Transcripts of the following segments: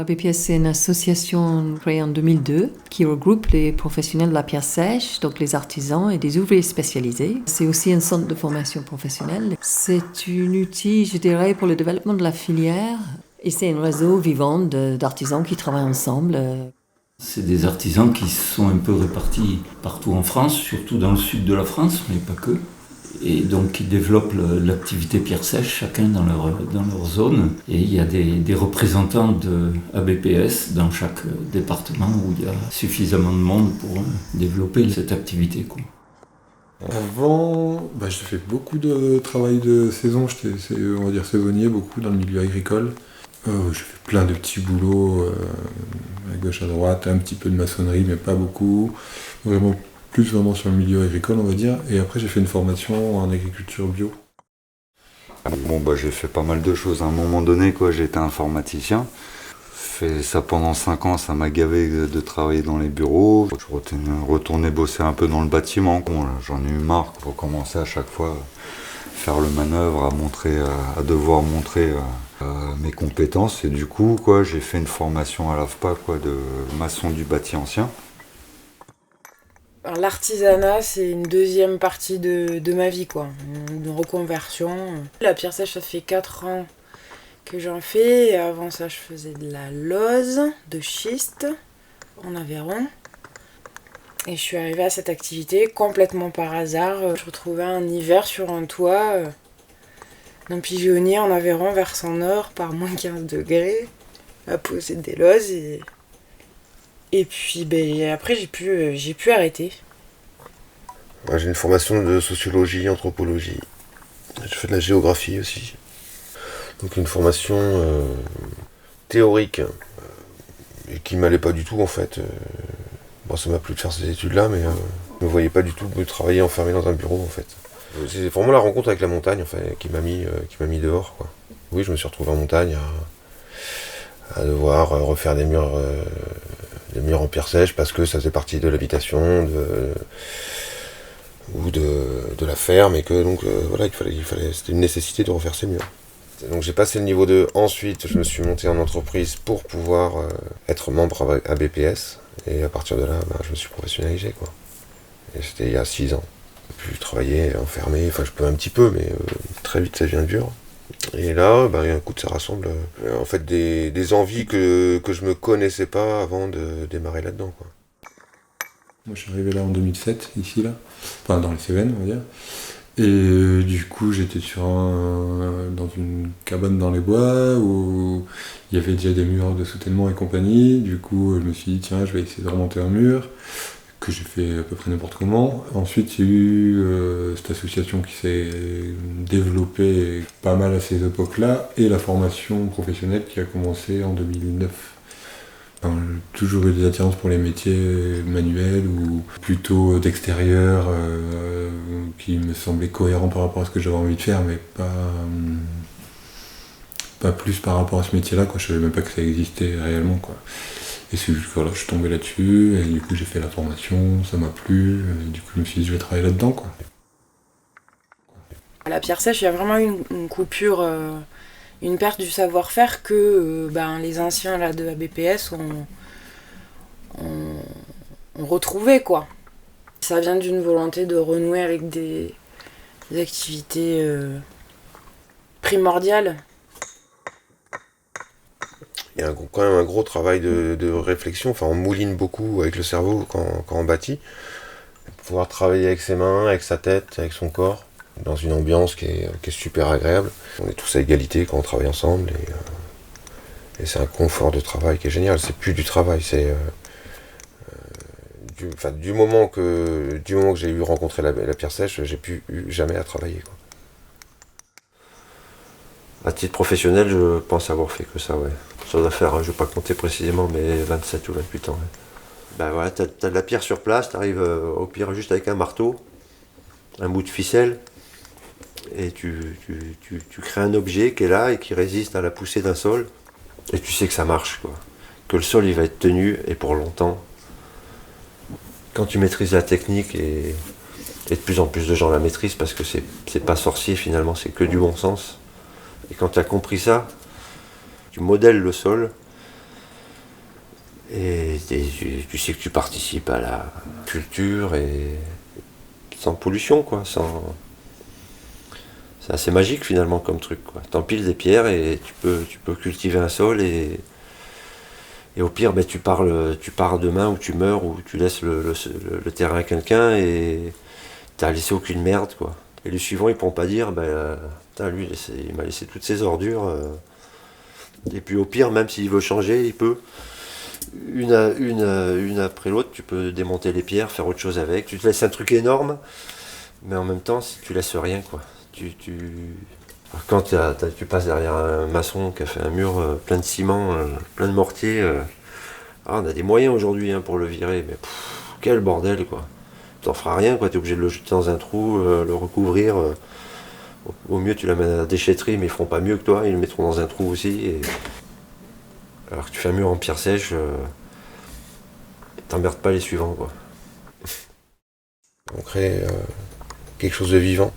ABPS, c'est une association créée en 2002 qui regroupe les professionnels de la pierre sèche, donc les artisans et des ouvriers spécialisés. C'est aussi un centre de formation professionnelle. C'est un outil, je dirais, pour le développement de la filière. Et c'est un réseau vivant d'artisans qui travaillent ensemble. C'est des artisans qui sont un peu répartis partout en France, surtout dans le sud de la France, mais pas que. Et donc ils développent l'activité pierre sèche, chacun dans leur zone. Et il y a des représentants de ABPS dans chaque département où il y a suffisamment de monde pour développer cette activité, quoi. Avant, j'ai fait beaucoup de travail de saison, j'étais, on va dire, saisonnier, beaucoup dans le milieu agricole. J'ai fait plein de petits boulots à gauche à droite, un petit peu de maçonnerie, mais pas beaucoup. Plus vraiment sur le milieu agricole, on va dire. Et après, j'ai fait une formation en agriculture bio. J'ai fait pas mal de choses. À un moment donné, j'ai été informaticien. J'ai fait ça pendant 5 ans, ça m'a gavé de travailler dans les bureaux. Je retournais bosser un peu dans le bâtiment. J'en ai eu marre pour commencer à chaque fois faire le manœuvre, à devoir montrer mes compétences. Et du coup, j'ai fait une formation à l'AFPA de maçon du bâti ancien. Alors, l'artisanat, c'est une deuxième partie de ma vie, une reconversion. La pierre sèche, ça fait 4 ans que j'en fais. Et avant ça, je faisais de la lose, de schiste, en Aveyron. Et je suis arrivée à cette activité complètement par hasard. Je retrouvais un hiver sur un toit d'un pigeonnier en Aveyron, versant nord, par moins 15 degrés, à poser des loses. Et puis après j'ai pu arrêter. J'ai une formation de sociologie, anthropologie. Je fais de la géographie aussi. Donc une formation théorique et qui m'allait pas du tout en fait. Ça m'a plu de faire ces études-là, mais je me voyais pas du tout me travailler enfermé dans un bureau en fait. C'est vraiment la rencontre avec la montagne en fait, qui m'a mis dehors, quoi. Oui, je me suis retrouvé en montagne à devoir refaire des murs en pierre sèche parce que ça faisait partie de l'habitation ou de la ferme et que donc il fallait c'était une nécessité de refaire ces murs. Donc j'ai passé le niveau 2, ensuite je me suis monté en entreprise pour pouvoir être membre à BPS et à partir de là je me suis professionnalisé, quoi. Et c'était il y a 6 ans. J'ai pu travailler enfermé, je peux un petit peu mais très vite ça devient dur. Et là, écoute, ça rassemble en fait des envies que je me connaissais pas avant de démarrer là-dedans, quoi. Moi, je suis arrivé là en 2007, ici, là. Enfin, dans les Cévennes, on va dire. Et du coup, j'étais dans une cabane dans les bois où il y avait déjà des murs de soutènement et compagnie. Du coup, je me suis dit, tiens, je vais essayer de remonter un mur, que j'ai fait à peu près n'importe comment. Ensuite, il y a eu cette association qui s'est développée pas mal à ces époques-là, et la formation professionnelle qui a commencé en 2009. J'ai toujours eu des attirances pour les métiers manuels ou plutôt d'extérieur, qui me semblaient cohérents par rapport à ce que j'avais envie de faire, mais pas plus par rapport à ce métier-là, quoi. Je savais même pas que ça existait réellement, quoi. Et c'est juste que je suis tombé là-dessus, et du coup j'ai fait la formation, ça m'a plu, et du coup je me suis dit je vais travailler là-dedans, quoi. À la pierre sèche, il y a vraiment une coupure, une perte du savoir-faire que les anciens là, de ABPS ont retrouvé, quoi. Ça vient d'une volonté de renouer avec des activités primordiales. Il y a quand même un gros travail de réflexion, on mouline beaucoup avec le cerveau quand on bâtit. Pouvoir travailler avec ses mains, avec sa tête, avec son corps, dans une ambiance qui est super agréable. On est tous à égalité quand on travaille ensemble et c'est un confort de travail qui est génial. C'est plus du travail, c'est du moment que j'ai eu rencontré la pierre sèche, j'ai plus eu jamais à travailler, quoi. À titre professionnel, je pense avoir fait que ça, ouais. Ça doit faire, je ne vais pas compter précisément, mais 27 ou 28 ans. Ouais. T'as de la pierre sur place, t'arrives au pire juste avec un marteau, un bout de ficelle, et tu crées un objet qui est là et qui résiste à la poussée d'un sol, et tu sais que ça marche, quoi. Que le sol il va être tenu et pour longtemps. Quand tu maîtrises la technique, et de plus en plus de gens la maîtrisent parce que c'est pas sorcier finalement, c'est que du bon sens. Et quand tu as compris ça, tu modèles le sol Et tu sais que tu participes à la culture et sans pollution, quoi. C'est assez magique finalement comme truc, quoi. T'empiles des pierres et tu peux cultiver un sol et au pire, tu pars demain ou tu meurs ou tu laisses le terrain à quelqu'un et t'as laissé aucune merde, quoi. Et le suivant, il pourra pas dire, putain, lui, il m'a laissé toutes ses ordures. Et puis au pire, même s'il veut changer, il peut. Une après l'autre, tu peux démonter les pierres, faire autre chose avec. Tu te laisses un truc énorme, mais en même temps, si tu laisses rien, quoi. Quand tu passes derrière un maçon qui a fait un mur plein de ciment, plein de mortier, on a des moyens aujourd'hui pour le virer, mais quel bordel, quoi. T'en feras rien, quoi. T'es obligé de le jeter dans un trou, le recouvrir. Au mieux, tu l'amènes à la déchetterie, mais ils feront pas mieux que toi, ils le mettront dans un trou aussi. Alors que tu fais un mur en pierre sèche, t'emmerdes pas les suivants, quoi. On crée quelque chose de vivant,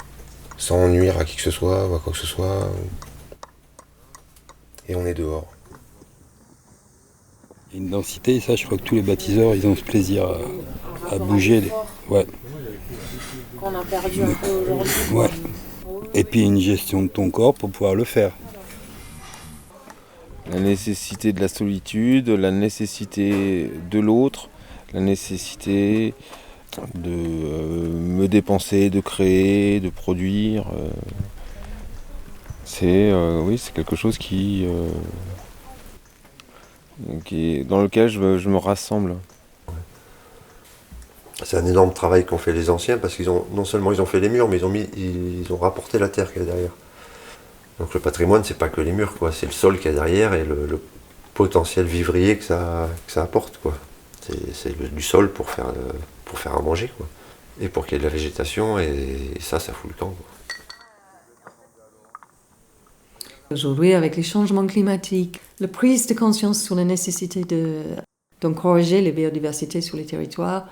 sans nuire à qui que ce soit ou à quoi que ce soit. Et on est dehors. Il y a une densité, et ça, je crois que tous les bâtisseurs, ils ont ce plaisir à bouger. Ouais. Qu'on a perdu un peu aujourd'hui. Ouais. Et puis une gestion de ton corps pour pouvoir le faire. La nécessité de la solitude, la nécessité de l'autre, la nécessité de me dépenser, de créer, de produire. C'est quelque chose dans lequel je me rassemble. C'est un énorme travail qu'ont fait les anciens parce qu'ils ont non seulement ils ont fait les murs, mais ils ont rapporté la terre qu'il y a derrière. Donc le patrimoine, c'est pas que les murs, quoi, c'est le sol qu'il y a derrière et le potentiel vivrier que ça apporte, quoi. C'est du sol pour faire à manger, quoi. Et pour qu'il y ait de la végétation, et ça fout le camp, quoi. Aujourd'hui, avec les changements climatiques, la prise de conscience sur la nécessité d'encourager la biodiversité sur les territoires,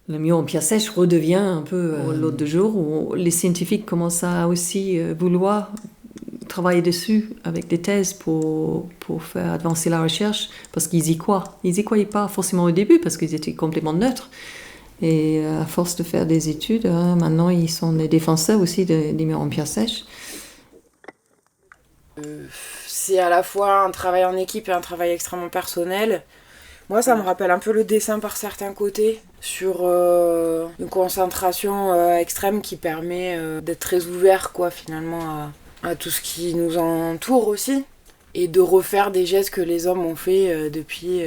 le mur en pierre sèche redevient un peu l'autre de jour où les scientifiques commencent à aussi vouloir travailler dessus avec des thèses pour faire avancer la recherche parce qu'ils y croient. Ils y croyaient pas forcément au début parce qu'ils étaient complètement neutres. Et à force de faire des études, maintenant ils sont des défenseurs aussi des murs en pierre sèche. C'est à la fois un travail en équipe et un travail extrêmement personnel. Moi, ça me rappelle un peu le dessin par certains côtés, sur une concentration extrême qui permet d'être très ouvert, quoi, finalement, à tout ce qui nous entoure aussi, et de refaire des gestes que les hommes ont fait depuis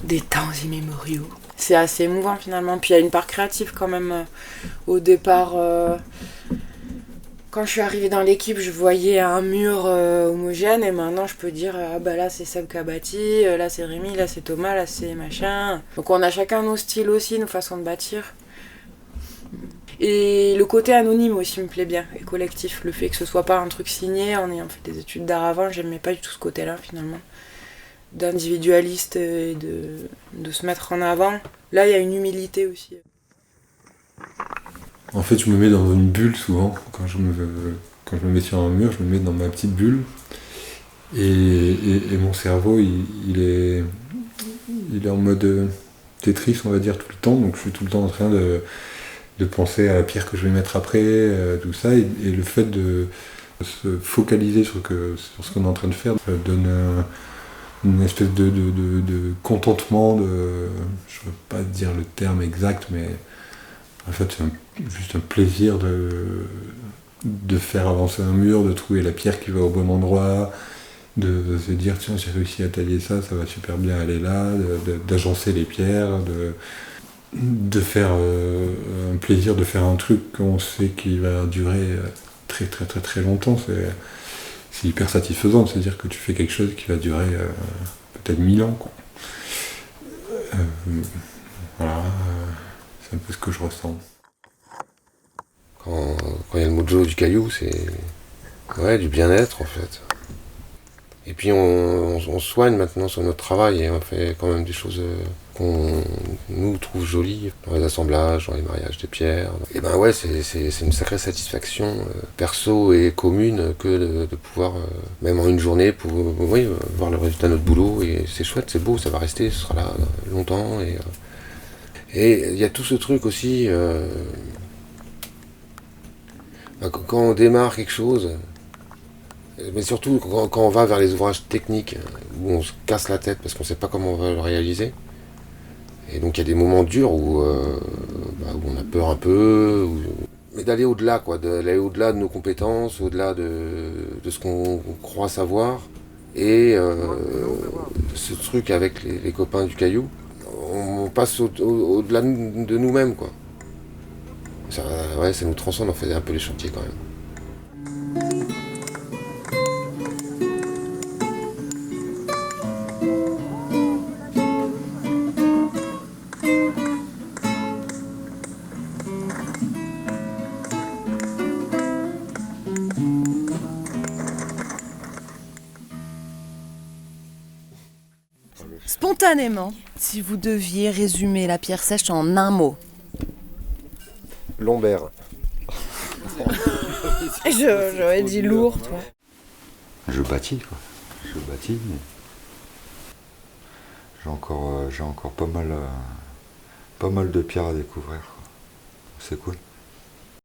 des temps immémoriaux. C'est assez émouvant, finalement. Puis il y a une part créative, quand même, au départ. Quand je suis arrivée dans l'équipe, je voyais un mur homogène et maintenant je peux dire là c'est Seb qui a bâti, là c'est Rémi, là c'est Thomas, là c'est machin. Donc on a chacun nos styles aussi, nos façons de bâtir. Et le côté anonyme aussi me plaît bien, et collectif. Le fait que ce soit pas un truc signé en ayant fait des études d'art avant, j'aimais pas du tout ce côté-là finalement. D'individualiste et de se mettre en avant. Là il y a une humilité aussi. En fait, je me mets dans une bulle souvent. Quand je me mets sur un mur, je me mets dans ma petite bulle. Et mon cerveau, il est en mode Tetris, on va dire, tout le temps. Donc je suis tout le temps en train de penser à la pierre que je vais mettre après, tout ça. Et le fait de se focaliser sur ce qu'on est en train de faire donne une espèce de contentement, je ne veux pas dire le terme exact, mais en fait, c'est juste un plaisir de faire avancer un mur, de trouver la pierre qui va au bon endroit, de se dire tiens, j'ai réussi à tailler ça, ça va super bien aller là, d'agencer les pierres, de faire un plaisir de faire un truc qu'on sait qu'il va durer très très très très longtemps. C'est hyper satisfaisant de se dire que tu fais quelque chose qui va durer peut-être 1000 ans, quoi. Voilà. C'est un peu ce que je ressens. Quand il y a le mojo du caillou, c'est du bien-être en fait. Et puis on soigne maintenant sur notre travail et on fait quand même des choses qu'on nous trouve jolies dans les assemblages, dans les mariages des pierres. Et ben ouais, c'est une sacrée satisfaction perso et commune que de pouvoir, même en une journée, voir le résultat de notre boulot. Et c'est chouette, c'est beau, ça va rester, ce sera là longtemps. Et il y a tout ce truc aussi, quand on démarre quelque chose, mais surtout quand on va vers les ouvrages techniques, où on se casse la tête parce qu'on ne sait pas comment on va le réaliser. Et donc il y a des moments durs où on a peur un peu, mais d'aller au-delà, d'aller au-delà de nos compétences, au-delà de ce qu'on croit savoir. Et ce truc avec les copains du Caillou, on passe au-delà de nous-mêmes, quoi. Ça nous transcende, on fait un peu les chantiers quand même. Spontanément, si vous deviez résumer la pierre sèche en un mot. Lombaire. J'aurais dit lourd, toi. Je bâtis, quoi. Je bâtis, mais j'ai encore pas mal de pierres à découvrir, quoi. C'est cool.